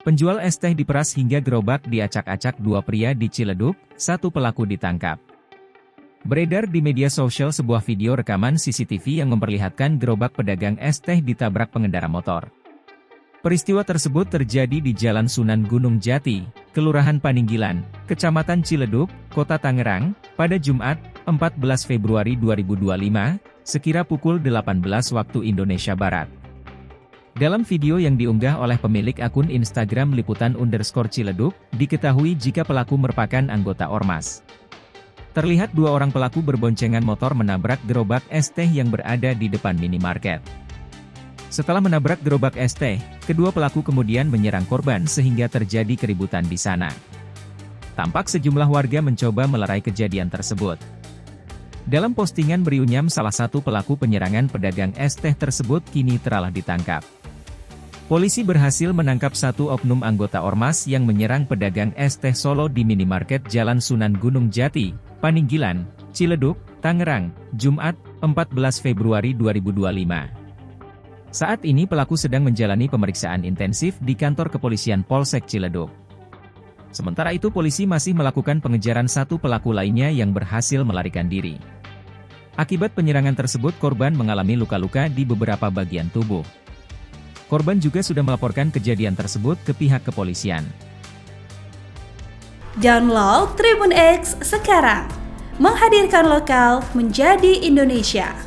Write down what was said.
Penjual es teh diperas hingga gerobak diacak-acak dua pria di Ciledug, satu pelaku ditangkap. Beredar di media sosial sebuah video rekaman CCTV yang memperlihatkan gerobak pedagang es teh ditabrak pengendara motor. Peristiwa tersebut terjadi di Jalan Sunan Gunung Jati, Kelurahan Paninggilan, Kecamatan Ciledug, Kota Tangerang, pada Jumat, 14 Februari 2025, sekira pukul 18 waktu Indonesia Barat. Dalam video yang diunggah oleh pemilik akun Instagram liputan_Ciledug, diketahui jika pelaku merupakan anggota Ormas. Terlihat dua orang pelaku berboncengan motor menabrak gerobak es teh yang berada di depan minimarket. Setelah menabrak gerobak es teh, kedua pelaku kemudian menyerang korban sehingga terjadi keributan di sana. Tampak sejumlah warga mencoba melerai kejadian tersebut. Dalam postingan beriunyam salah satu pelaku penyerangan pedagang es teh tersebut kini telah ditangkap. Polisi berhasil menangkap satu oknum anggota Ormas yang menyerang pedagang es teh Solo di minimarket Jalan Sunan Gunung Jati, Paninggilan, Ciledug, Tangerang, Jumat, 14 Februari 2025. Saat ini pelaku sedang menjalani pemeriksaan intensif di kantor kepolisian Polsek Ciledug. Sementara itu polisi masih melakukan pengejaran satu pelaku lainnya yang berhasil melarikan diri. Akibat penyerangan tersebut korban mengalami luka-luka di beberapa bagian tubuh. Korban juga sudah melaporkan kejadian tersebut ke pihak kepolisian. Download Tribun X sekarang, menghadirkan lokal menjadi Indonesia.